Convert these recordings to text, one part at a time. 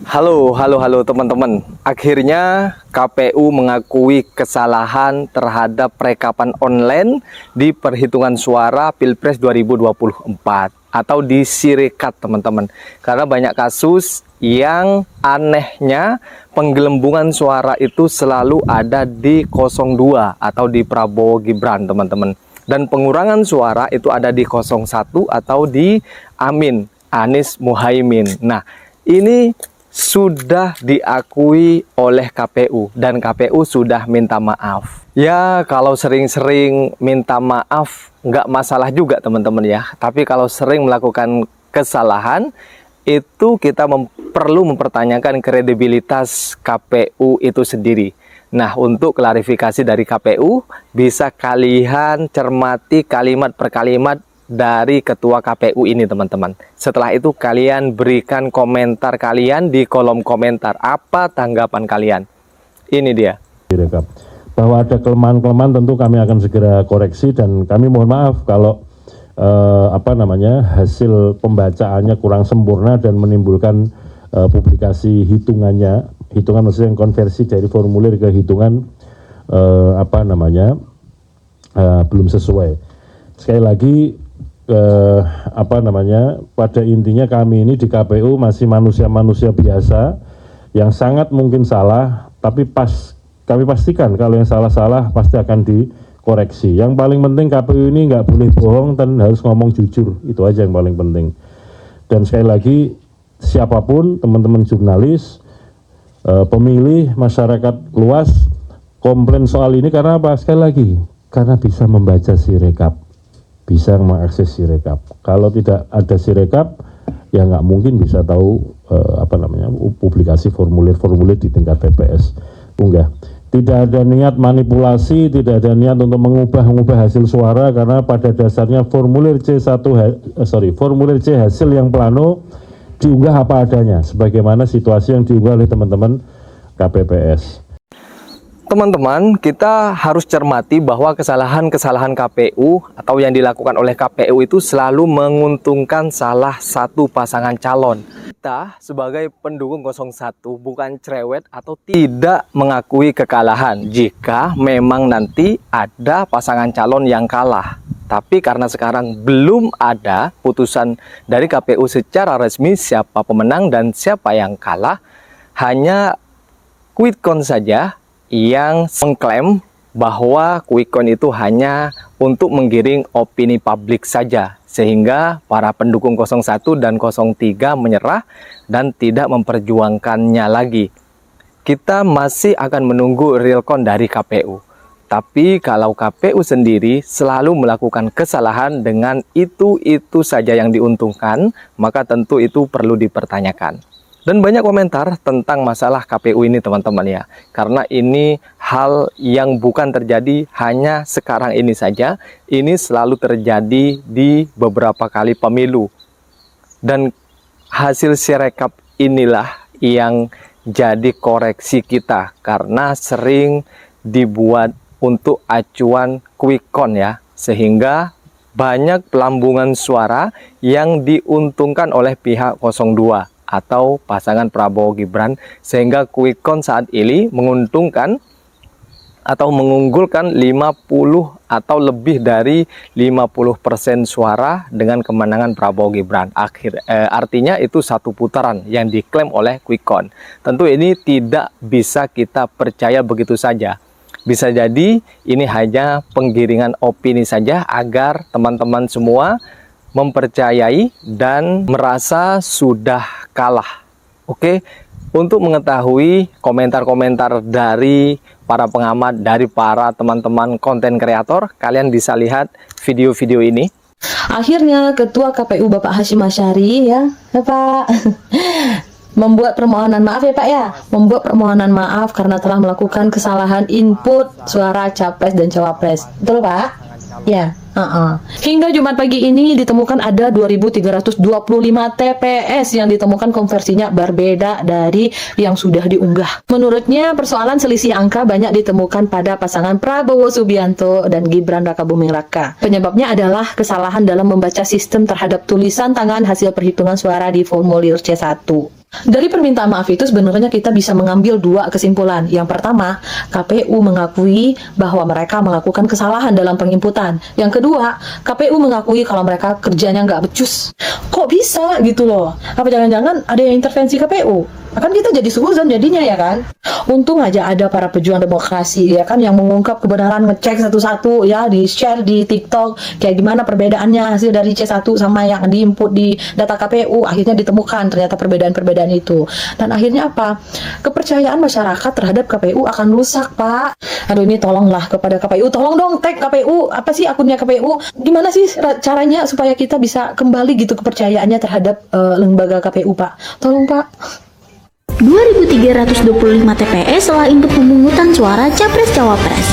Halo teman-teman. Akhirnya KPU mengakui kesalahan terhadap perekapan online di perhitungan suara Pilpres 2024 atau di Sirekap, teman-teman. Karena banyak kasus yang anehnya penggelembungan suara itu selalu ada di 02 atau di Prabowo Gibran, teman-teman. Dan pengurangan suara itu ada di 01 atau di Anies Muhaimin. Nah, ini sudah diakui oleh KPU dan KPU sudah minta maaf. Ya, kalau sering-sering minta maaf nggak masalah juga, teman-teman ya. Tapi kalau sering melakukan kesalahan, itu kita perlu mempertanyakan kredibilitas KPU itu sendiri. Nah, untuk klarifikasi dari KPU, bisa kalian cermati kalimat per kalimat dari ketua KPU ini, teman-teman. Setelah itu kalian berikan komentar kalian di kolom komentar. Apa tanggapan kalian? Ini dia. Bahwa ada kelemahan-kelemahan tentu kami akan segera koreksi dan kami mohon maaf kalau hasil pembacaannya kurang sempurna dan menimbulkan publikasi hitungan maksudnya yang konversi dari formulir ke hitungan belum sesuai. Sekali lagi pada intinya kami ini di KPU masih manusia-manusia biasa yang sangat mungkin salah, tapi kami pastikan kalau yang salah-salah pasti akan dikoreksi. Yang paling penting KPU ini nggak boleh bohong dan harus ngomong jujur, itu aja yang paling penting. Dan sekali lagi siapapun teman-teman jurnalis, pemilih, masyarakat luas komplain soal ini karena apa? Sekali lagi karena bisa membaca Sirekap, bisa mengakses Sirekap. Kalau tidak ada Sirekap, ya nggak mungkin bisa tahu publikasi formulir-formulir di tingkat TPS. Unggah. Tidak ada niat manipulasi, tidak ada niat untuk mengubah hasil suara karena pada dasarnya formulir C hasil yang plano diunggah apa adanya, sebagaimana situasi yang diunggah oleh teman-teman KPPS. Teman-teman, kita harus cermati bahwa kesalahan-kesalahan KPU atau yang dilakukan oleh KPU itu selalu menguntungkan salah satu pasangan calon. Kita sebagai pendukung 01 bukan cerewet atau tidak mengakui kekalahan jika memang nanti ada pasangan calon yang kalah. Tapi karena sekarang belum ada putusan dari KPU secara resmi siapa pemenang dan siapa yang kalah, hanya quick count saja yang mengklaim bahwa quick count itu hanya untuk menggiring opini publik saja, sehingga para pendukung 01 dan 03 menyerah dan tidak memperjuangkannya lagi. Kita masih akan menunggu real count dari KPU. Tapi kalau KPU sendiri selalu melakukan kesalahan dengan itu saja yang diuntungkan, maka tentu itu perlu dipertanyakan. Dan banyak komentar tentang masalah KPU ini, teman-teman ya. Karena ini hal yang bukan terjadi hanya sekarang ini saja. Ini selalu terjadi di beberapa kali pemilu. Dan hasil Sirekap inilah yang jadi koreksi kita. Karena sering dibuat untuk acuan quick count ya. Sehingga banyak pelambungan suara yang diuntungkan oleh pihak 02. Atau pasangan Prabowo Gibran, sehingga quick count saat ini menguntungkan atau mengunggulkan 50 atau lebih dari 50% suara dengan kemenangan Prabowo Gibran. Artinya itu satu putaran yang diklaim oleh quick count. Tentu ini tidak bisa kita percaya begitu saja. Bisa jadi ini hanya penggiringan opini saja agar teman-teman semua mempercayai dan merasa sudah kalah. Oke, untuk mengetahui komentar-komentar dari para pengamat, dari para teman-teman konten kreator, kalian bisa lihat video-video ini. Akhirnya Ketua KPU Bapak Hasyim Asyari ya Pak membuat permohonan maaf ya Pak ya, membuat permohonan maaf karena telah melakukan kesalahan input suara capres dan cawapres. Betul Pak? Ya. Hingga Jumat pagi ini ditemukan ada 2.325 TPS yang ditemukan konversinya berbeda dari yang sudah diunggah. Menurutnya persoalan selisih angka banyak ditemukan pada pasangan Prabowo Subianto dan Gibran Rakabuming Raka. Penyebabnya adalah kesalahan dalam membaca sistem terhadap tulisan tangan hasil perhitungan suara di formulir C1. Dari permintaan maaf itu sebenarnya kita bisa mengambil dua kesimpulan. Yang pertama, KPU mengakui bahwa mereka melakukan kesalahan dalam penginputan. Yang kedua, KPU mengakui kalau mereka kerjanya nggak becus. Kok bisa gitu loh? Apa jangan-jangan ada yang intervensi KPU? Kan kita jadi suzon jadinya ya kan? Untung aja ada para pejuang demokrasi ya kan yang mengungkap kebenaran, ngecek satu-satu ya, di-share di TikTok kayak gimana perbedaannya hasil dari C1 sama yang diinput di data KPU. Akhirnya ditemukan ternyata perbedaan-perbedaan itu. Dan akhirnya apa? Kepercayaan masyarakat terhadap KPU akan rusak, Pak. Aduh, ini tolonglah kepada KPU, tolong dong tag KPU, apa sih akunnya KPU? Gimana sih caranya supaya kita bisa kembali gitu kepercayaannya terhadap lembaga KPU, Pak? Tolong, Pak. 2.325 TPS setelah input pemungutan suara Capres-Cawapres.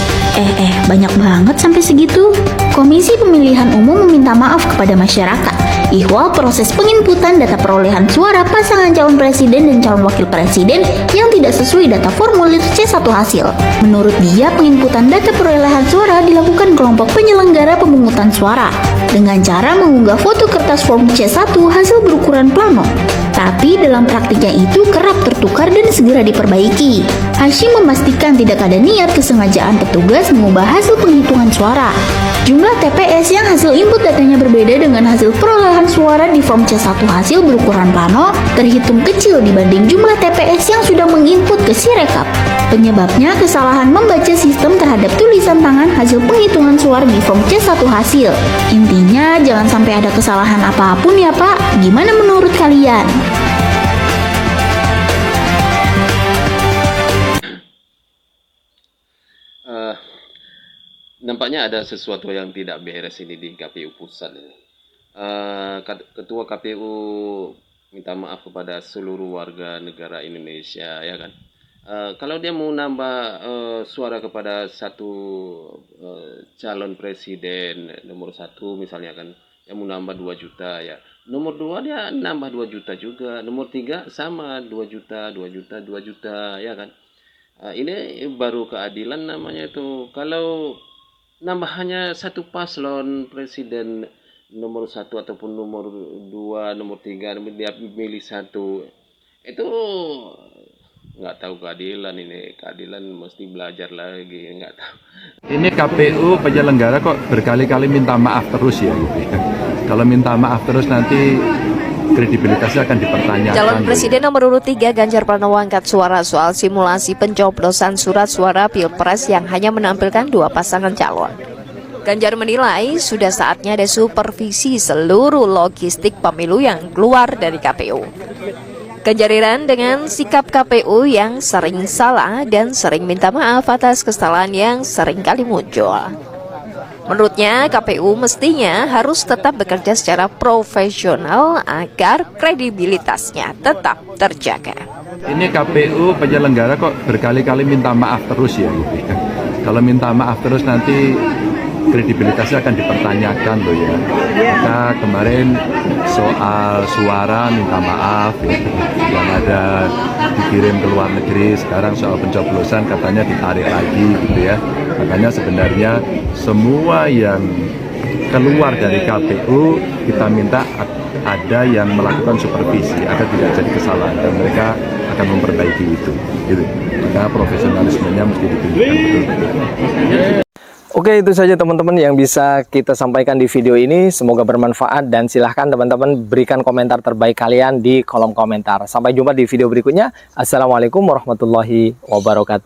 Banyak banget sampai segitu. Komisi Pemilihan Umum meminta maaf kepada masyarakat ihwal proses penginputan data perolehan suara pasangan calon presiden dan calon wakil presiden yang tidak sesuai data formulir C1 hasil. Menurut dia, penginputan data perolehan suara dilakukan kelompok penyelenggara pemungutan suara dengan cara mengunggah foto kertas form C1 hasil berukuran plano. Tapi dalam praktiknya itu kerap tertukar dan segera diperbaiki. Hashim memastikan tidak ada niat kesengajaan petugas mengubah hasil penghitungan suara. Jumlah TPS yang hasil input datanya berbeda dengan hasil perolehan suara di form C1 hasil berukuran plano terhitung kecil dibanding jumlah TPS yang sudah menginput ke Sirekap. Penyebabnya kesalahan membaca sistem terhadap tulisan tangan hasil penghitungan suara di form C1 hasil. Intinya jangan sampai ada kesalahan apapun ya Pak. Gimana menurut kalian? Nampaknya ada sesuatu yang tidak beres ini di KPU pusat ini. Ketua KPU minta maaf kepada seluruh warga negara Indonesia, ya kan? Kalau dia mau nambah suara kepada satu calon presiden nomor 1 misalnya kan, yang mau nambah 2 juta ya. Nomor 2 dia nambah 2 juta juga. Nomor 3 sama 2 juta, 2 juta, 2 juta, ya kan? Ini baru keadilan namanya itu. Kalau nambah hanya satu paslon presiden nomor 1 ataupun nomor 2, nomor 3, dia milih satu, itu nggak tahu keadilan ini. Keadilan mesti belajar lagi, nggak tahu. Ini KPU penyelenggara kok berkali-kali minta maaf terus ya gitu ya. Kalau minta maaf terus nanti kredibilitasnya akan dipertanyakan. Calon Presiden nomor urut 3 Ganjar Pranowo angkat suara soal simulasi pencoblosan surat suara Pilpres yang hanya menampilkan 2 pasangan calon. Ganjar menilai sudah saatnya ada supervisi seluruh logistik pemilu yang keluar dari KPU. Ganjar heran dengan sikap KPU yang sering salah dan sering minta maaf atas kesalahan yang sering kali muncul. Menurutnya, KPU mestinya harus tetap bekerja secara profesional agar kredibilitasnya tetap terjaga. Ini KPU penyelenggara kok berkali-kali minta maaf terus ya gitu ya. Kalau minta maaf terus nanti kredibilitasnya akan dipertanyakan loh ya. Nah, kemarin soal suara minta maaf ya, yang ada dikirim ke luar negeri, sekarang soal pencoblosan katanya ditarik lagi gitu ya. Makanya sebenarnya semua yang keluar dari KPU kita minta ada yang melakukan supervisi agar tidak jadi kesalahan dan mereka akan memperbaiki itu gitu. Maka profesionalismenya mesti ditunjukkan betul. Oke, itu saja teman-teman yang bisa kita sampaikan di video ini. Semoga bermanfaat dan silahkan teman-teman berikan komentar terbaik kalian di kolom komentar. Sampai jumpa di video berikutnya. Assalamualaikum warahmatullahi wabarakatuh.